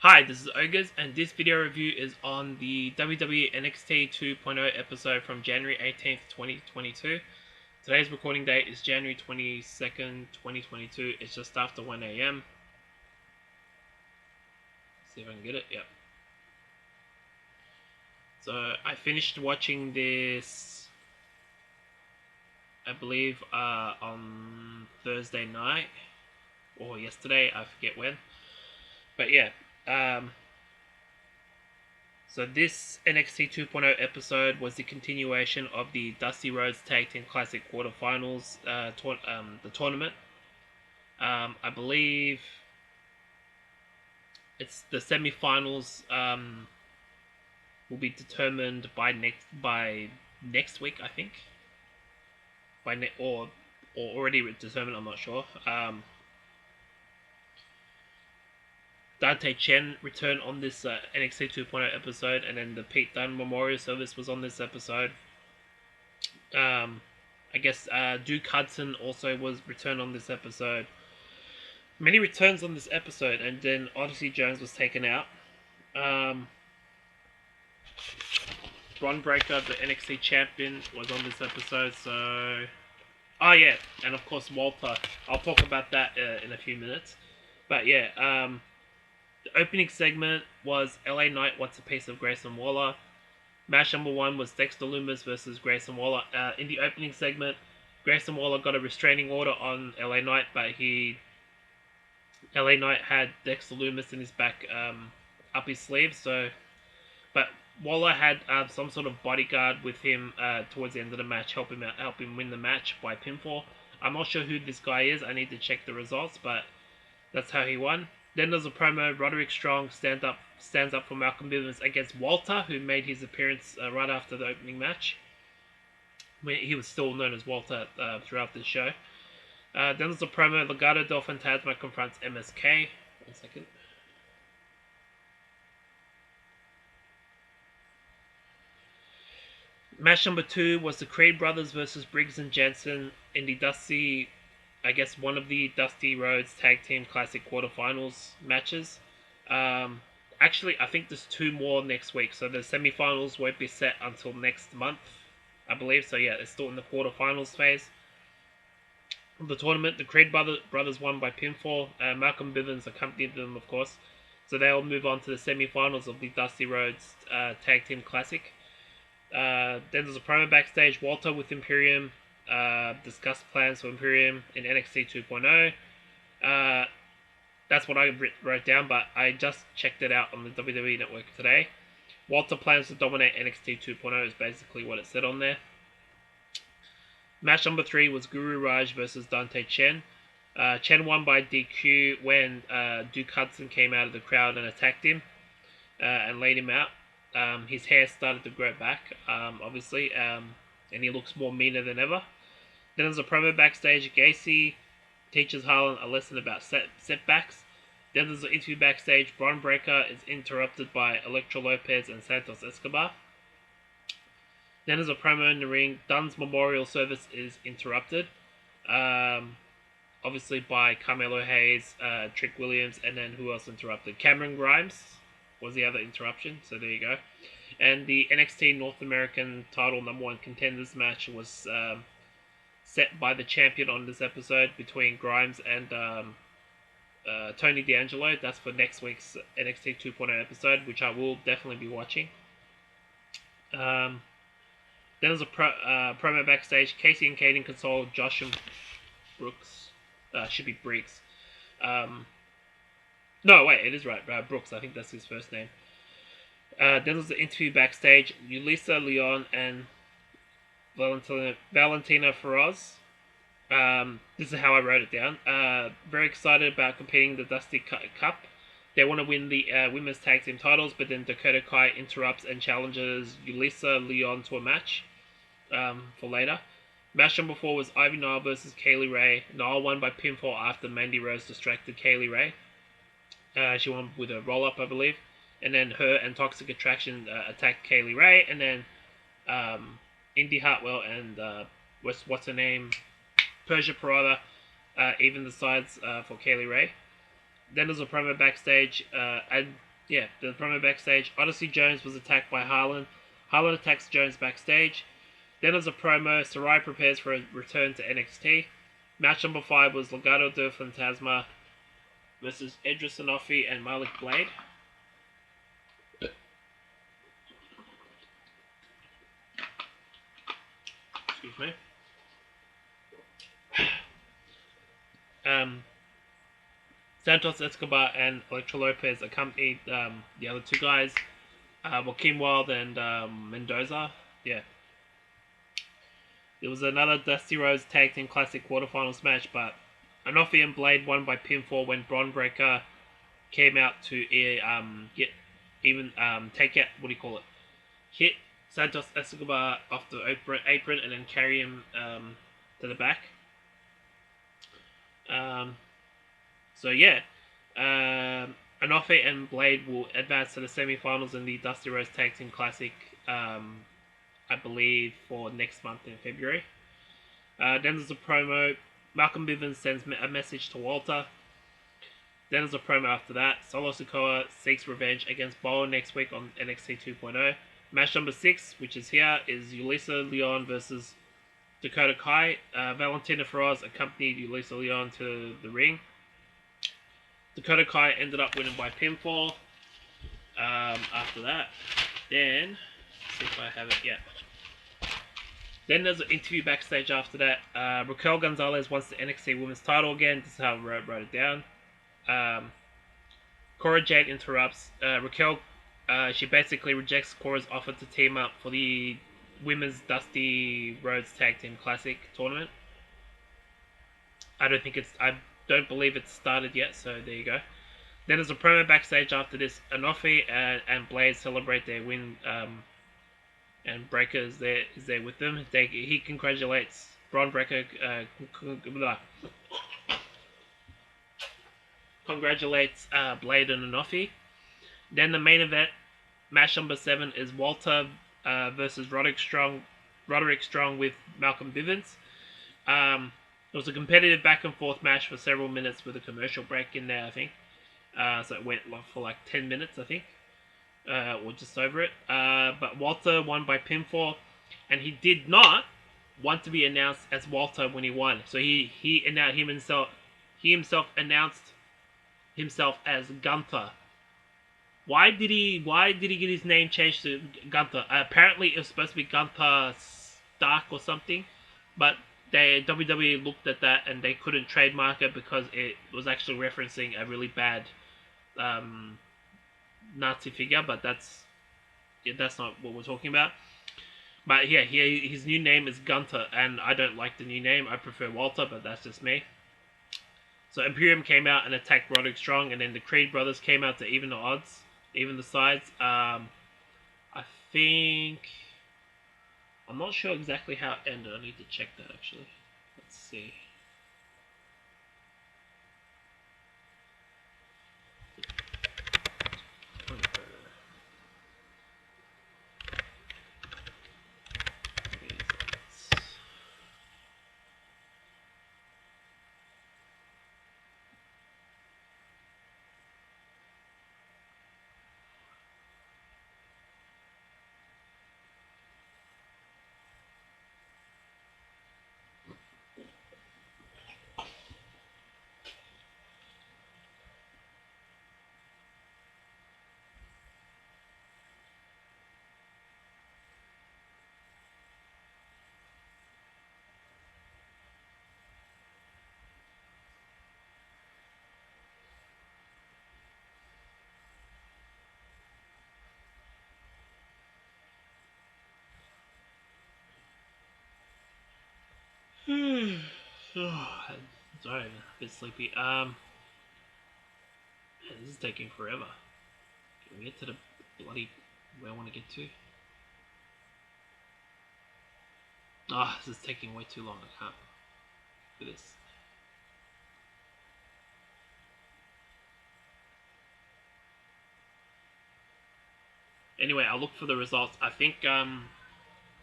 Hi, this is Ogres, and this video review is on the WWE NXT 2.0 episode from January 18th, 2022. Today's recording date is January 22nd, 2022. It's just after 1 a.m. See if I can get it. Yep. So I finished watching this, I believe, on Thursday night or yesterday. I forget when. But yeah. So this NXT 2.0 episode was the continuation of the Dusty Rhodes Tag Team Classic Quarterfinals, the tournament. I believe it's the semifinals will be determined by next week, I think. Or already determined, I'm not sure. Dante Chen returned on this NXT 2.0 episode, and then the Pete Dunne Memorial Service was on this episode. I guess Duke Hudson also was returned on this episode. Many returns on this episode, and then Odyssey Jones was taken out. Bron Breakker, the NXT champion, was on this episode, so... Oh yeah, and of course Walter. I'll talk about that in a few minutes. But yeah, the opening segment was LA Knight wants a piece of Grayson Waller. Match number 1 was Dexter Lumis versus Grayson Waller. In the opening segment, Grayson Waller got a restraining order on LA Knight, but LA Knight had Dexter Lumis in his back, up his sleeve. But Waller had some sort of bodyguard with him towards the end of the match, help him win the match by pinfall. I'm not sure who this guy is. I need to check the results, but that's how he won. Then there's a promo. Roderick Strong stands up for Malcolm Bivens against Walter, who made his appearance right after the opening match. When he was still known as Walter throughout the show. Then there's a promo. Legado del Fantasma confronts MSK. 1 second. Match number 2 was the Creed Brothers versus Briggs and Jensen in the Dusty... I guess one of the Dusty Rhodes Tag Team Classic Quarterfinals matches. Actually, I think there's 2 more next week, so the semifinals won't be set until next month, I believe. So yeah, it's still in the quarterfinals phase of the tournament. The Creed brothers won by pinfall. Malcolm Bivens accompanied them, of course. So they'll move on to the semifinals of the Dusty Rhodes Tag Team Classic. Then there's a promo backstage. Walter with Imperium discuss plans for Imperium in NXT 2.0. That's what I wrote down, but I just checked it out on the WWE Network today. Walter plans to dominate NXT 2.0 is basically what it said on there. Match number 3 was Guru Raj versus Dante Chen. Chen won by DQ when Duke Hudson came out of the crowd and attacked him and laid him out. His hair started to grow back, obviously, and he looks more meaner than ever. Then there's a promo backstage. Gacy teaches Harlan a lesson about setbacks. Then there's an interview backstage. Bron Breakker is interrupted by Electro Lopez and Santos Escobar. Then there's a promo in the ring. Dunne's memorial service is interrupted, obviously by Carmelo Hayes, Trick Williams, and then who else interrupted? Cameron Grimes was the other interruption, so there you go. And the NXT North American title number 1 contenders match was set by the champion on this episode between Grimes and Tony D'Angelo. That's for next week's NXT 2.0 episode, which I will definitely be watching. Then there's a promo backstage. Casey and Caden console Josh and Brooks. Should be Briggs. No, wait, it is right. Brooks, I think that's his first name. Then there's the interview backstage. Yulisa Leon and Valentina Feroz. This is how I wrote it down. Very excited about competing the Dusty Cup. They want to win the women's tag team titles, but then Dakota Kai interrupts and challenges Yulisa Leon to a match for later. Match number 4 was Ivy Nile versus Kaylie Ray. Nile won by pinfall after Mandy Rose distracted Kaylie Ray. She won with a roll-up, I believe. And then her and Toxic Attraction attacked Kaylie Ray. And then Indy Hartwell and what's her name? Persia Pirotta even the sides for Kaylie Ray. Then there's a promo backstage. And Yeah, the promo backstage. Odyssey Jones was attacked by Harlan. Harlan attacks Jones backstage. Then as a promo, Sarray prepares for a return to NXT. Match number 5 was Legado del Fantasma versus Edris Sanofi and Malik Blade. Excuse me. Santos Escobar and Electra Lopez accompanied the other two guys, Joaquin Wilde and Mendoza. Yeah. There was another Dusty Rhodes Tag Team Classic quarterfinals match, but Anofi and Blade won by pinfall when Bron Breakker came out to get even take out, what do you call it? Hit Santos Escobar off the apron and then carry him to the back. So yeah, Anofe and Blade will advance to the semi-finals in the Dusty Rhodes Tag Team Classic, I believe, for next month in February. Then there's a promo. Malcolm Bivens sends a message to Walter. Then there's a promo after that. Solo Sikoa seeks revenge against Bo next week on NXT 2.0. Match number 6, which is here, is Yulisa Leon versus Dakota Kai. Valentina Feroz accompanied Yulisa Leon to the ring. Dakota Kai ended up winning by pinfall. After that, then see if I have it yet. Then there's an interview backstage after that. Raquel Gonzalez wants the NXT Women's title again. This is how I wrote it down. Cora Jade interrupts. Raquel, she basically rejects Cora's offer to team up for the Women's Dusty Rhodes Tag Team Classic tournament. I don't believe it's started yet, so there you go. Then there's a promo backstage after this. Anofi and Blade celebrate their win, and Breakker is there with them. He congratulates Bron Breakker. Congratulates Blade and Anofi. Then the main event, match number 7, is Walter versus Roderick Strong with Malcolm Bivens. It was a competitive back and forth match for several minutes with a commercial break in there, I think. So it went for like 10 minutes, I think, or just over it. But Walter won by pinfall, and he did not want to be announced as Walter when he won. So he himself announced himself as Gunther. Why did he get his name changed to Gunther? Apparently it was supposed to be Gunther Stark or something, but WWE looked at that and they couldn't trademark it because it was actually referencing a really bad Nazi figure, but that's not what we're talking about. But yeah, his new name is Gunther, and I don't like the new name. I prefer Walter, but that's just me. So Imperium came out and attacked Roderick Strong, and then the Creed brothers came out to even the odds, even the sides. I think... I'm not sure exactly how it ended. I need to check that, actually. Let's see. Sorry, I'm a bit sleepy. Man, this is taking forever. Can we get to the bloody where I want to get to? This is taking way too long. I can't do this. Anyway, I'll look for the results. I think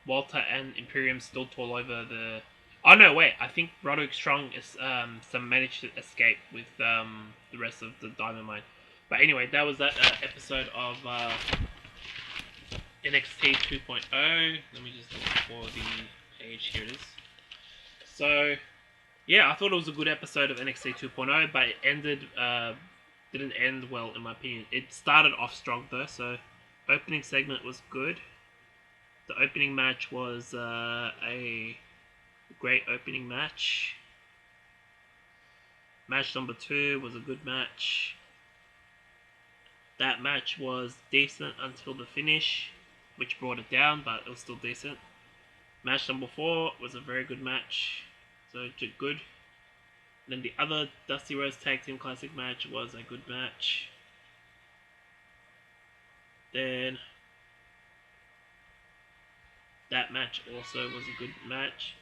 Walter and Imperium still tall over the... Oh no, wait! I think Roderick Strong is managed to escape with the rest of the Diamond Mine. But anyway, that was that episode of NXT 2.0. Let me just look for the page. Here it is. So, yeah, I thought it was a good episode of NXT 2.0, but it ended, didn't end well in my opinion. It started off strong though, so opening segment was good. The opening match was a great opening match. Match number 2 was a good match. That match was decent until the finish, which brought it down, but it was still decent. Match number 4 was a very good match, so good. And then the other Dusty Rhodes Tag Team Classic match was a good match. Then that match also was a good match.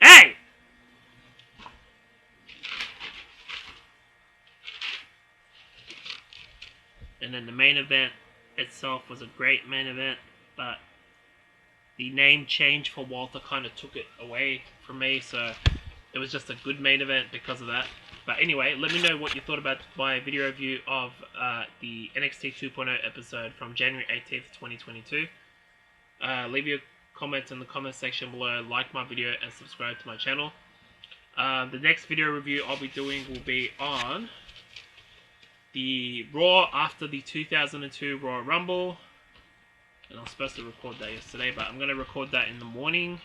Hey! And then the main event itself was a great main event, but the name change for Walter kind of took it away from me, so it was just a good main event because of that. But anyway, let me know what you thought about my video review of the NXT 2.0 episode from January 18th, 2022. Leave your comments in the comment section below, like my video, and subscribe to my channel. The next video review I'll be doing will be on the Raw after the 2002 Royal Rumble. And I was supposed to record that yesterday, but I'm going to record that in the morning.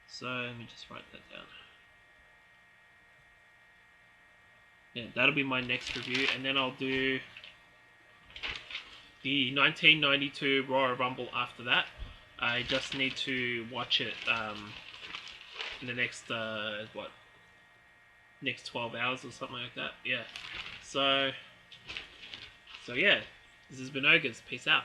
So let me just write that down. Yeah, that'll be my next review, and then I'll do the 1992 Royal Rumble after that. I just need to watch it in the next next 12 hours or something like that. Yeah. So yeah, this has been Ogres. Peace out.